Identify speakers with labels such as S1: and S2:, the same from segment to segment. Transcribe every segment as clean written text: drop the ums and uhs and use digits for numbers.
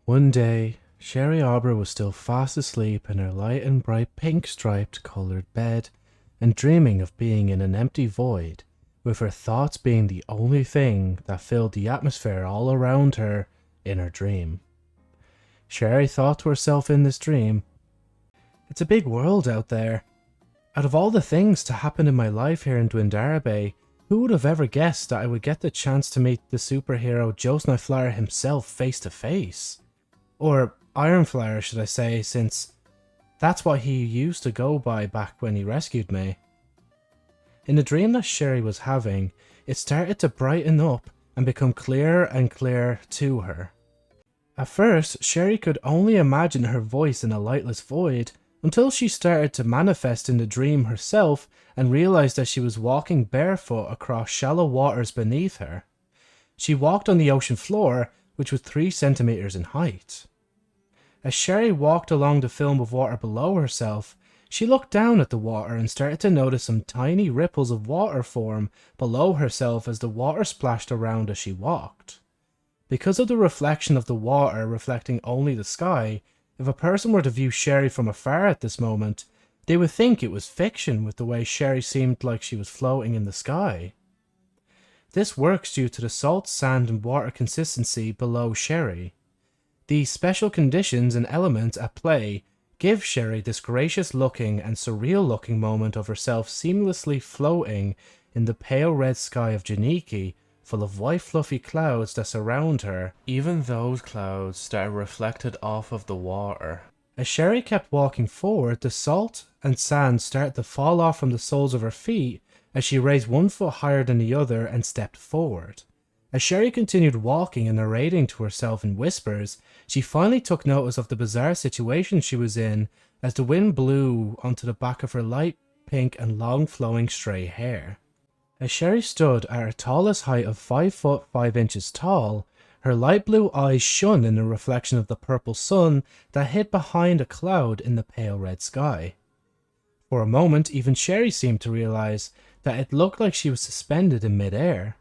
S1: One day, Sherry Aweber was still fast asleep in her light and bright pink-striped coloured bed and dreaming of being in an empty void, with her thoughts being the only thing that filled the atmosphere all around her in her dream. Sherry thought to herself in this dream, "It's a big world out there. Out of all the things to happen in my life here in Dwindara Bay, who would have ever guessed that I would get the chance to meet the superhero Josniflower himself face to face? Or Ironflower, should I say, since that's what he used to go by back when he rescued me." In the dream that Sherry was having, it started to brighten up and become clearer and clearer to her. At first, Sherry could only imagine her voice in a lightless void, until she started to manifest in the dream herself and realized that she was walking barefoot across shallow waters beneath her. She walked on the ocean floor, which was 3 centimeters in height. As Sherry walked along the film of water below herself, she looked down at the water and started to notice some tiny ripples of water form below herself as the water splashed around as she walked. Because of the reflection of the water reflecting only the sky, if a person were to view Sherry from afar at this moment, they would think it was fiction with the way Sherry seemed like she was floating in the sky. This works due to the salt, sand and water consistency below Sherry. These special conditions and elements at play give Sherry this gracious looking and surreal looking moment of herself seamlessly floating in the pale red sky of Janiki, full of white fluffy clouds that surround her, even those clouds that are reflected off of the water. As Sherry kept walking forward, the salt and sand started to fall off from the soles of her feet as she raised one foot higher than the other and stepped forward. As Sherry continued walking and narrating to herself in whispers, she finally took notice of the bizarre situation she was in as the wind blew onto the back of her light pink and long flowing stray hair. As Sherry stood at her tallest height of 5 foot 5 inches tall, her light blue eyes shone in the reflection of the purple sun that hid behind a cloud in the pale red sky. For a moment, even Sherry seemed to realize that it looked like she was suspended in midair.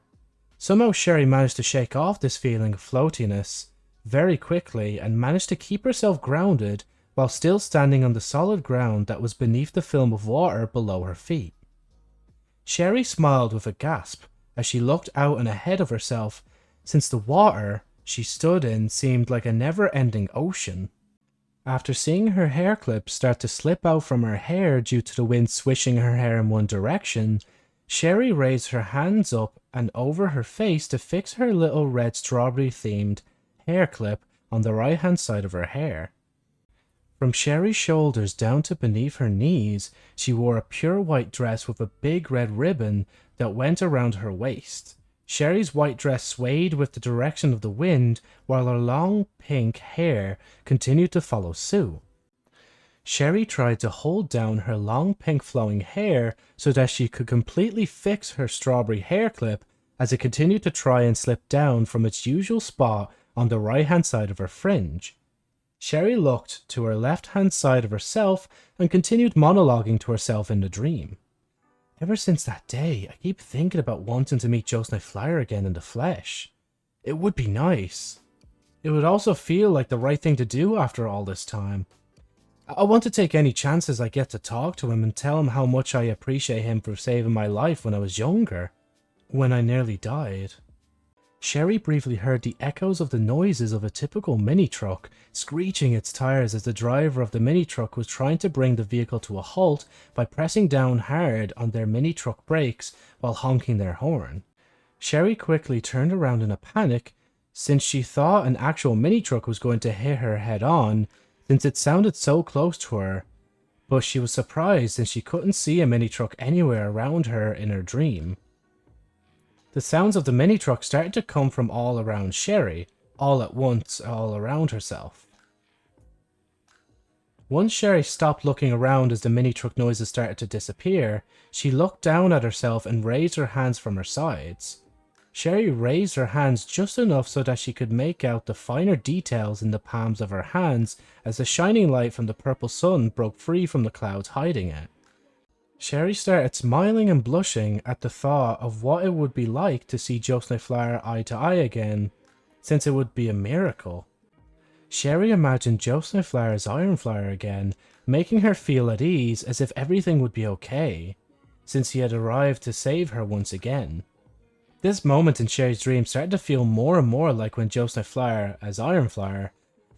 S1: Somehow Sherry managed to shake off this feeling of floatiness very quickly and managed to keep herself grounded while still standing on the solid ground that was beneath the film of water below her feet. Sherry smiled with a gasp as she looked out and ahead of herself, since the water she stood in seemed like a never-ending ocean. After seeing her hair clip start to slip out from her hair due to the wind swishing her hair in one direction, Sherry raised her hands up and over her face to fix her little red strawberry-themed hair clip on the right-hand side of her hair. From Sherry's shoulders down to beneath her knees, she wore a pure white dress with a big red ribbon that went around her waist. Sherry's white dress swayed with the direction of the wind, while her long pink hair continued to follow suit. Sherry tried to hold down her long pink flowing hair so that she could completely fix her strawberry hair clip as it continued to try and slip down from its usual spot on the right-hand side of her fringe. Sherry looked to her left-hand side of herself and continued monologuing to herself in the dream. "Ever since that day, I keep thinking about wanting to meet Josniflower again in the flesh. It would be nice. It would also feel like the right thing to do after all this time. I want to take any chances I get to talk to him and tell him how much I appreciate him for saving my life when I was younger, when I nearly died." Sherry briefly heard the echoes of the noises of a typical mini-truck, screeching its tires as the driver of the mini-truck was trying to bring the vehicle to a halt by pressing down hard on their mini-truck brakes while honking their horn. Sherry quickly turned around in a panic, since she thought an actual mini-truck was going to hit her head-on, since it sounded so close to her, but she was surprised since she couldn't see a mini-truck anywhere around her in her dream. The sounds of the mini-truck started to come from all around Sherry, all at once, all around herself. Once Sherry stopped looking around as the mini-truck noises started to disappear, she looked down at herself and raised her hands from her sides. Sherry raised her hands just enough so that she could make out the finer details in the palms of her hands as the shining light from the purple sun broke free from the clouds hiding it. Sherry started smiling and blushing at the thought of what it would be like to see Josniflower eye to eye again, since it would be a miracle. Sherry imagined Joe Snowflower as Ironflower again, making her feel at ease as if everything would be okay, since he had arrived to save her once again. This moment in Sherry's dream started to feel more and more like when Joe Snowflower, as Ironflower,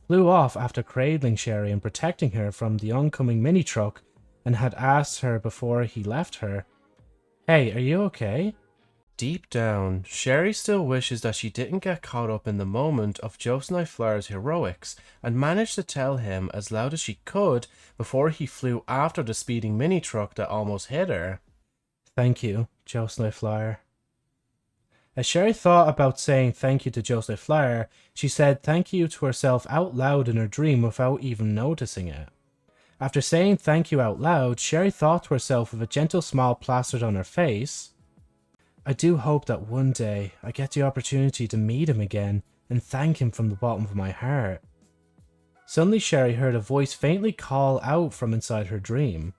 S1: flew off after cradling Sherry and protecting her from the oncoming mini-truck and had asked her before he left her, "Hey, are you okay?" Deep down, Sherry still wishes that she didn't get caught up in the moment of Joe Snowflower's heroics and managed to tell him as loud as she could before he flew after the speeding mini-truck that almost hit her. "Thank you, Joe Snowflower." As Sherry thought about saying thank you to Joe Snowflower, she said thank you to herself out loud in her dream without even noticing it. After saying thank you out loud, Sherry thought to herself with a gentle smile plastered on her face, "I do hope that one day I get the opportunity to meet him again and thank him from the bottom of my heart." Suddenly Sherry heard a voice faintly call out from inside her dream.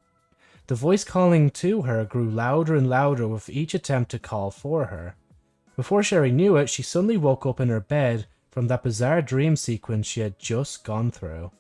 S1: The voice calling to her grew louder and louder with each attempt to call for her. Before Sherry knew it, she suddenly woke up in her bed from that bizarre dream sequence she had just gone through.